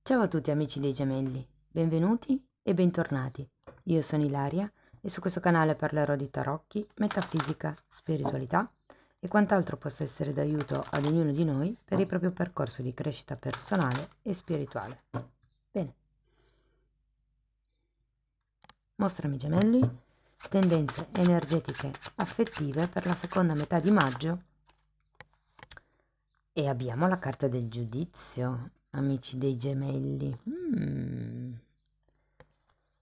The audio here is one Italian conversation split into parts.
Ciao a tutti amici dei gemelli, benvenuti e bentornati. Io sono Ilaria e su questo canale parlerò di tarocchi, metafisica, spiritualità e quant'altro possa essere d'aiuto ad ognuno di noi per il proprio percorso di crescita personale e spirituale. Bene, mostrami gemelli, tendenze energetiche affettive per la seconda metà di maggio e abbiamo la carta del giudizio, amici dei gemelli.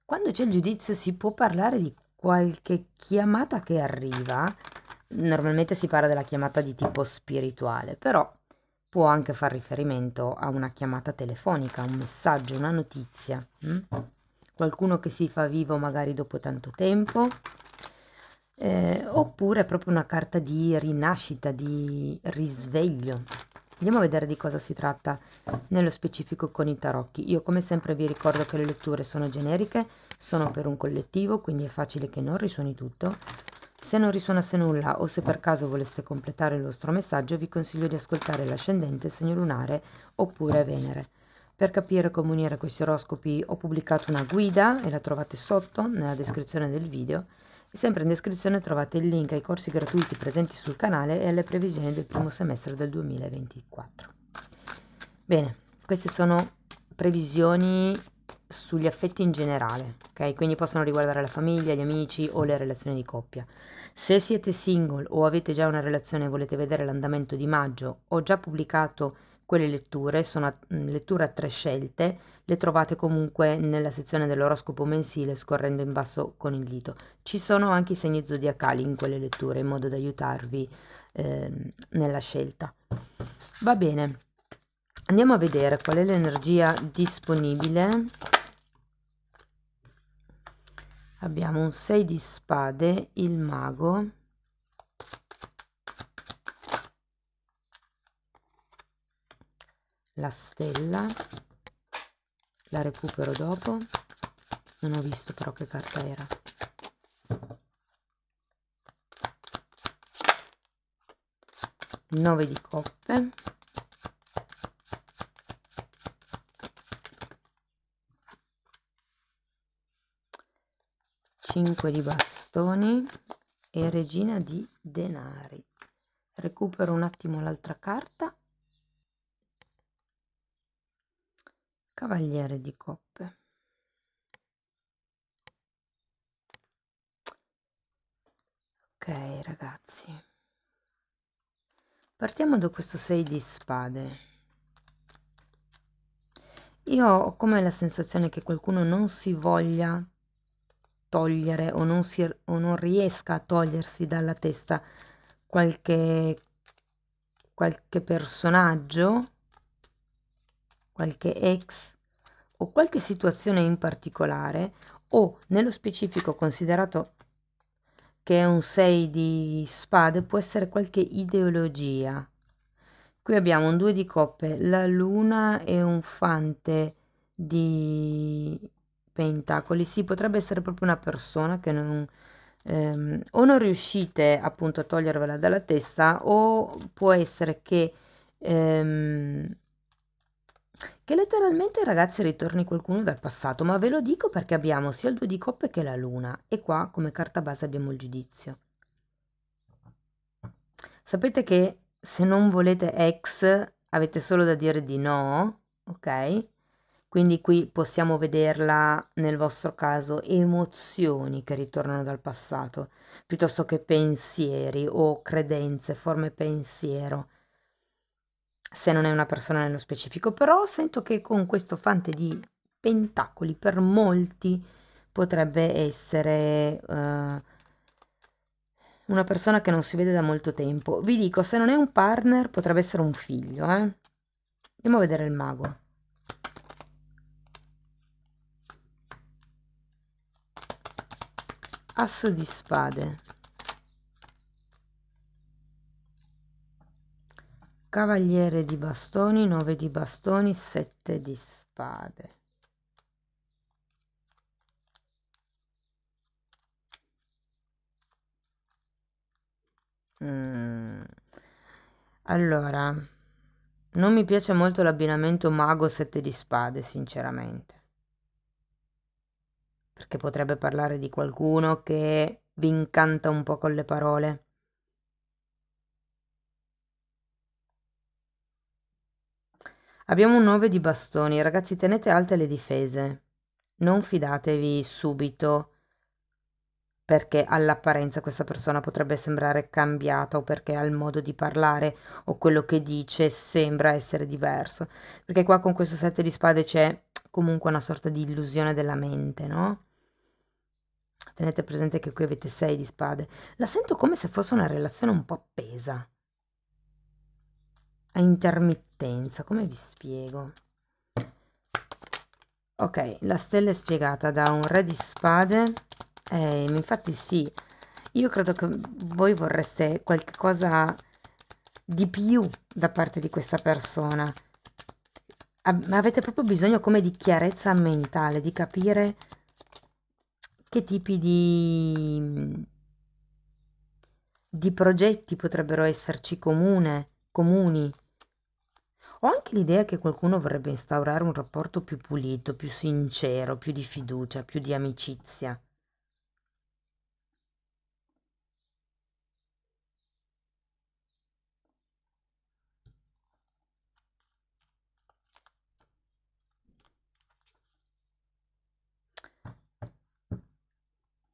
Quando c'è il giudizio si può parlare di qualche chiamata che arriva, normalmente si parla della chiamata di tipo spirituale, però può anche far riferimento a una chiamata telefonica, un messaggio, una notizia. Qualcuno che si fa vivo magari dopo tanto tempo, oppure proprio una carta di rinascita, di risveglio. Andiamo a vedere di cosa si tratta nello specifico con i tarocchi. Io come sempre vi ricordo che le letture sono generiche, sono per un collettivo, quindi è facile che non risuoni tutto. Se non risuonasse nulla o se per caso voleste completare il vostro messaggio, vi consiglio di ascoltare l'ascendente, segno lunare oppure Venere. Per capire come unire questi oroscopi ho pubblicato una guida e la trovate sotto nella descrizione del video. E sempre in descrizione trovate il link ai corsi gratuiti presenti sul canale e alle previsioni del primo semestre del 2024. Bene, queste sono previsioni sugli affetti in generale, ok? Quindi possono riguardare la famiglia, gli amici o le relazioni di coppia. Se siete single o avete già una relazione e volete vedere l'andamento di maggio, ho già pubblicato quelle letture, sono letture a 3 scelte, le trovate comunque nella sezione dell'oroscopo mensile scorrendo in basso con il dito. Ci sono anche i segni zodiacali in quelle letture in modo da aiutarvi nella scelta. Va bene, andiamo a vedere qual è l'energia disponibile. Abbiamo un 6 di spade, il mago, la stella, la recupero dopo, non ho visto però che carta era. 9 di coppe, 5 di bastoni e regina di denari. Recupero un attimo l'altra carta. Cavaliere di coppe. Ok ragazzi, partiamo da questo 6 di spade. Io ho come la sensazione che qualcuno non si voglia togliere o non riesca a togliersi dalla testa qualche personaggio, qualche ex o qualche situazione in particolare, o nello specifico, considerato che è un 6 di spade, può essere qualche ideologia. Qui abbiamo un 2 di coppe, la luna e un fante di pentacoli. Sì, potrebbe essere proprio una persona che non, o non riuscite appunto a togliervela dalla testa, o può essere che letteralmente ragazzi ritorni qualcuno dal passato, ma ve lo dico perché abbiamo sia il 2 di coppe che la luna e qua come carta base abbiamo il giudizio. Sapete che se non volete ex avete solo da dire di no, ok? Quindi qui possiamo vederla nel vostro caso emozioni che ritornano dal passato, piuttosto che pensieri o credenze, forme pensiero, se non è una persona nello specifico. Però sento che con questo fante di pentacoli per molti potrebbe essere una persona che non si vede da molto tempo. Vi dico, se non è un partner, potrebbe essere un figlio, eh. Andiamo a vedere il mago. Asso di spade. Cavaliere di bastoni, 9 di bastoni, 7 di spade. Allora, Non mi piace molto l'abbinamento mago 7 di spade, sinceramente, perché potrebbe parlare di qualcuno che vi incanta un po' con le parole. Abbiamo un 9 di bastoni, ragazzi, tenete alte le difese, non fidatevi subito perché all'apparenza questa persona potrebbe sembrare cambiata o perché ha il modo di parlare o quello che dice sembra essere diverso, perché qua con questo 7 di spade c'è comunque una sorta di illusione della mente, no? Tenete presente che qui avete 6 di spade. La sento come se fosse una relazione un po' appesa, a intermittenza, come vi spiego? Ok, la stella è spiegata da un re di spade, infatti sì, io credo che voi vorreste qualche cosa di più da parte di questa persona. Avete proprio bisogno come di chiarezza mentale, di capire che tipi di progetti potrebbero esserci comuni. Ho anche l'idea che qualcuno vorrebbe instaurare un rapporto più pulito, più sincero, più di fiducia, più di amicizia.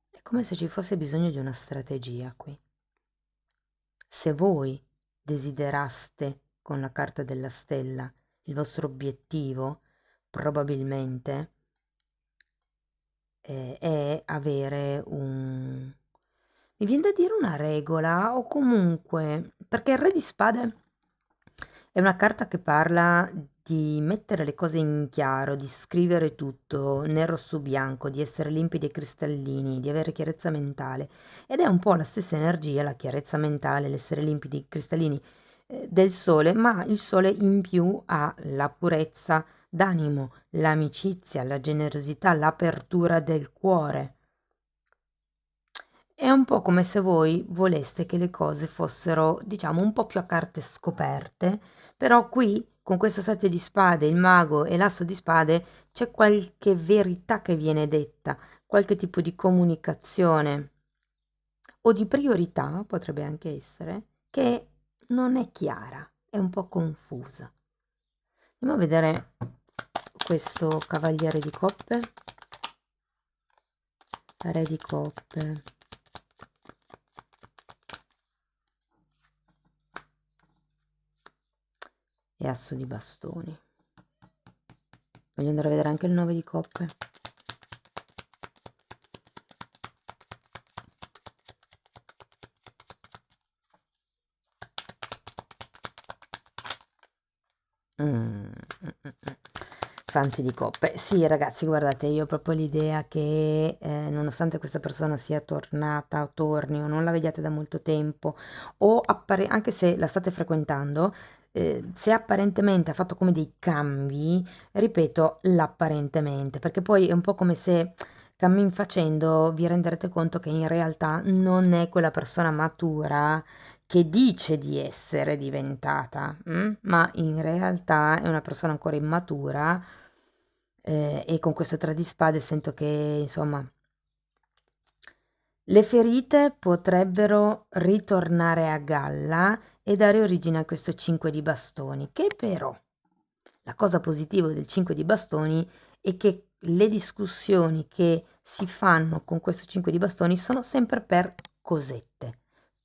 È come se ci fosse bisogno di una strategia qui. Se voi desideraste con la carta della stella il vostro obiettivo, probabilmente è avere un... Mi viene da dire una regola o comunque... Perché il re di spade è una carta che parla di mettere le cose in chiaro, di scrivere tutto nero su bianco, di essere limpidi e cristallini, di avere chiarezza mentale. Ed è un po' la stessa energia, la chiarezza mentale, l'essere limpidi e cristallini del sole, ma il sole in più ha la purezza d'animo, l'amicizia, la generosità, l'apertura del cuore. È un po' come se voi voleste che le cose fossero, diciamo, un po' più a carte scoperte, però qui, con questo 7 di spade, il mago e l'asso di spade, c'è qualche verità che viene detta, qualche tipo di comunicazione o di priorità, potrebbe anche essere, che non è chiara, è un po' confusa. Andiamo a vedere questo cavaliere di coppe, re di coppe. E asso di bastoni. Voglio andare a vedere anche il 9 di coppe. Mm, mm, mm, mm. Fanti di coppe. Sì, ragazzi, guardate, io ho proprio l'idea che nonostante questa persona sia tornata o torni o non la vediate da molto tempo, o anche se la state frequentando, se apparentemente ha fatto come dei cambi, ripeto, l'apparentemente, perché poi è un po' come se cammin facendo vi renderete conto che in realtà non è quella persona matura che dice di essere diventata, ma in realtà è una persona ancora immatura e con questo 3 di spade sento che, insomma, le ferite potrebbero ritornare a galla e dare origine a questo 5 di bastoni, che però la cosa positiva del 5 di bastoni è che le discussioni che si fanno con questo 5 di bastoni sono sempre per cosette,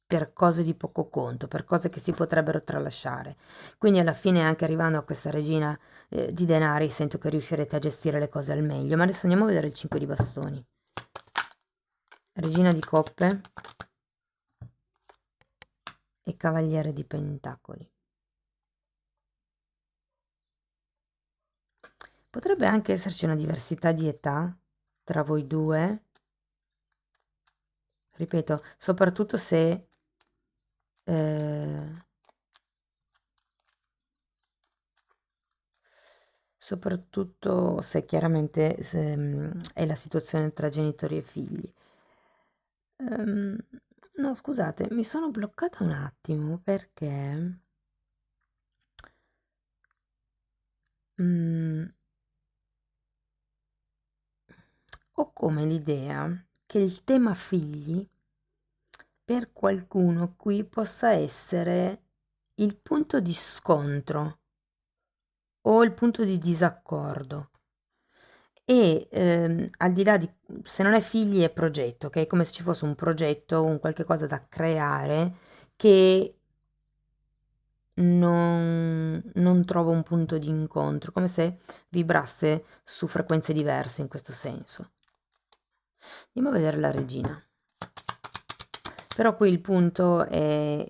per cose di poco conto, per cose che si potrebbero tralasciare. Quindi alla fine, anche arrivando a questa regina di denari, sento che riuscirete a gestire le cose al meglio. Ma adesso andiamo a vedere il 5 di bastoni. Regina di coppe e cavaliere di pentacoli. Potrebbe anche esserci una diversità di età tra voi due, ripeto, soprattutto se eh, soprattutto se chiaramente è la situazione tra genitori e figli. Ehm, no, scusate, mi sono bloccata un attimo perché Ho come l'idea che il tema figli per qualcuno qui possa essere il punto di scontro o il punto di disaccordo. E al di là di se non è figli è progetto, che è come se ci fosse un progetto, un qualche cosa da creare che non trovo un punto di incontro, come se vibrasse su frequenze diverse in questo senso. Andiamo a vedere la regina. Però qui il punto è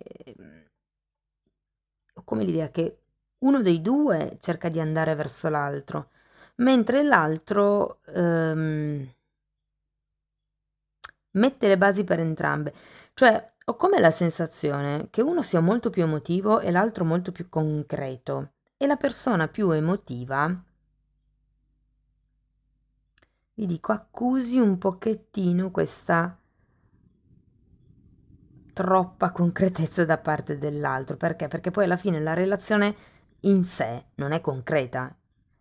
ho come l'idea che uno dei due cerca di andare verso l'altro, mentre l'altro mette le basi per entrambe. Cioè, ho come la sensazione che uno sia molto più emotivo e l'altro molto più concreto. E la persona più emotiva, vi dico, accusi un pochettino questa troppa concretezza da parte dell'altro. Perché? Perché poi alla fine la relazione in sé non è concreta.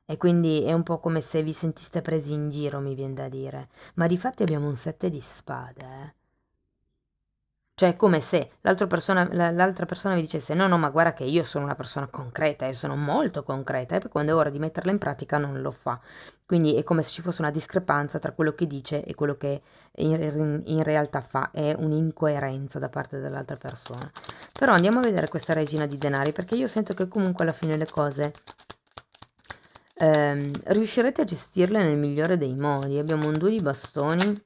E quindi è un po' come se vi sentiste presi in giro, mi viene da dire. Ma difatti abbiamo un 7 di spade, eh. Cioè è come se l'altra persona vi dicesse: no, no, ma guarda che io sono una persona concreta, io sono molto concreta, e poi quando è ora di metterla in pratica non lo fa. Quindi è come se ci fosse una discrepanza tra quello che dice e quello che in realtà fa, è un'incoerenza da parte dell'altra persona. Però andiamo a vedere questa regina di denari, perché io sento che comunque alla fine le cose riuscirete a gestirle nel migliore dei modi. Abbiamo un 2 di bastoni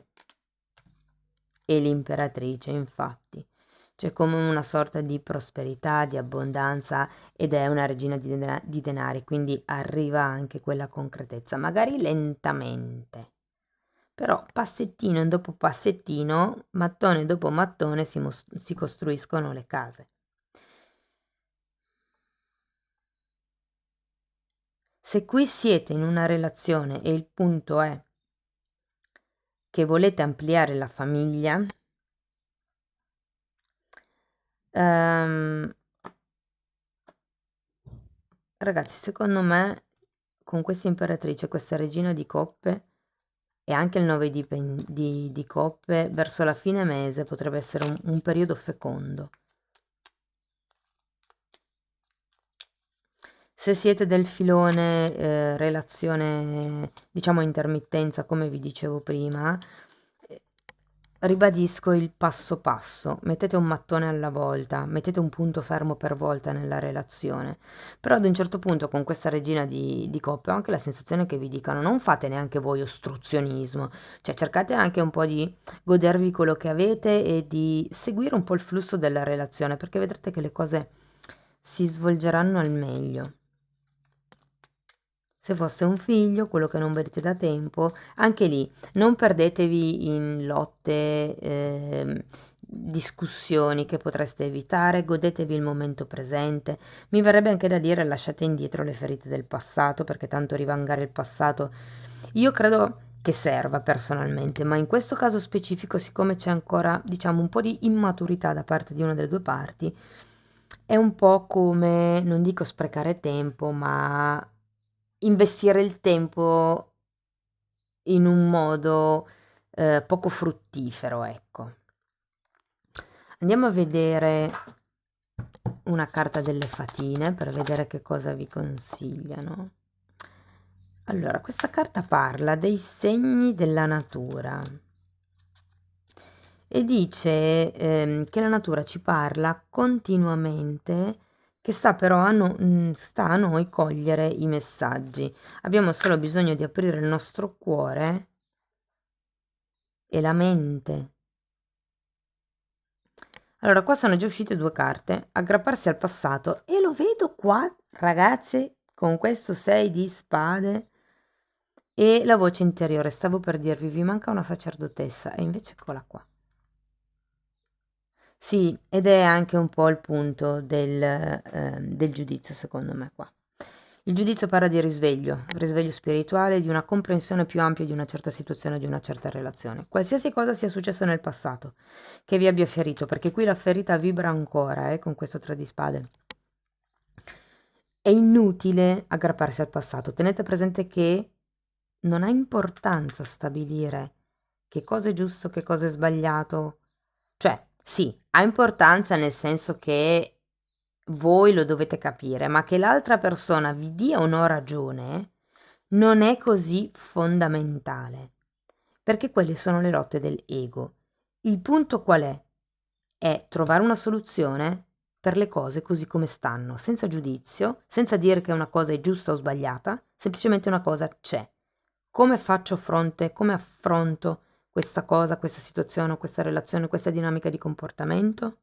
e l'imperatrice, infatti. C'è come una sorta di prosperità, di abbondanza, ed è una regina di denari, quindi arriva anche quella concretezza, magari lentamente. Però passettino dopo passettino, mattone dopo mattone si costruiscono le case. Se qui siete in una relazione e il punto è che volete ampliare la famiglia, ehm, ragazzi, secondo me con questa imperatrice, questa regina di coppe e anche il 9 di coppe, verso la fine mese potrebbe essere un periodo fecondo. Se siete del filone relazione, diciamo intermittenza, come vi dicevo prima, eh, ribadisco il passo passo, mettete un mattone alla volta, mettete un punto fermo per volta nella relazione, però ad un certo punto con questa regina di coppe ho anche la sensazione che vi dicano: non fate neanche voi ostruzionismo, cioè cercate anche un po' di godervi quello che avete e di seguire un po' il flusso della relazione, perché vedrete che le cose si svolgeranno al meglio. Se fosse un figlio, quello che non vedete da tempo, anche lì non perdetevi in lotte, discussioni che potreste evitare, godetevi il momento presente. Mi verrebbe anche da dire: lasciate indietro le ferite del passato, perché tanto rivangare il passato io credo che serva personalmente, ma in questo caso specifico, siccome c'è ancora, diciamo, un po' di immaturità da parte di una delle due parti, è un po' come, non dico sprecare tempo, ma investire il tempo in un modo poco fruttifero, ecco. Andiamo a vedere una carta delle fatine per vedere che cosa vi consigliano. Allora, questa carta parla dei segni della natura e dice che la natura ci parla continuamente, che sta però sta a noi cogliere i messaggi. Abbiamo solo bisogno di aprire il nostro cuore e la mente. Allora, qua sono già uscite due carte: aggrapparsi al passato, e lo vedo qua, ragazze, con questo 6 di spade, e la voce interiore. Stavo per dirvi, vi manca una sacerdotessa, e invece eccola qua. Sì, ed è anche un po' il punto del giudizio, secondo me, qua. Il giudizio parla di risveglio spirituale, di una comprensione più ampia di una certa situazione, di una certa relazione. Qualsiasi cosa sia successo nel passato, che vi abbia ferito, perché qui la ferita vibra ancora, con questo 3 di spade. è inutile aggrapparsi al passato. Tenete presente che non ha importanza stabilire che cosa è giusto, che cosa è sbagliato. Cioè, sì, ha importanza nel senso che voi lo dovete capire, ma che l'altra persona vi dia o no ragione non è così fondamentale, perché quelle sono le lotte dell'ego. Il punto qual è? È trovare una soluzione per le cose così come stanno, senza giudizio, senza dire che una cosa è giusta o sbagliata, semplicemente una cosa c'è. Come faccio fronte, come affronto questa cosa, questa situazione, questa relazione, questa dinamica di comportamento?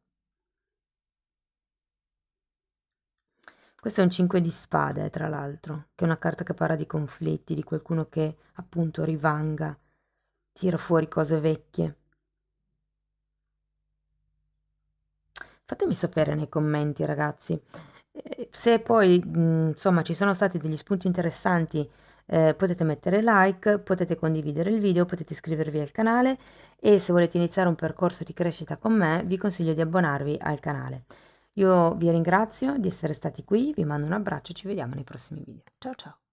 Questo è un 5 di spade, tra l'altro, che è una carta che parla di conflitti, di qualcuno che appunto rivanga, tira fuori cose vecchie. Fatemi sapere nei commenti, ragazzi. Se poi, insomma, ci sono stati degli spunti interessanti, potete mettere like, potete condividere il video, potete iscrivervi al canale e se volete iniziare un percorso di crescita con me, vi consiglio di abbonarvi al canale. Io vi ringrazio di essere stati qui, vi mando un abbraccio e ci vediamo nei prossimi video. Ciao ciao!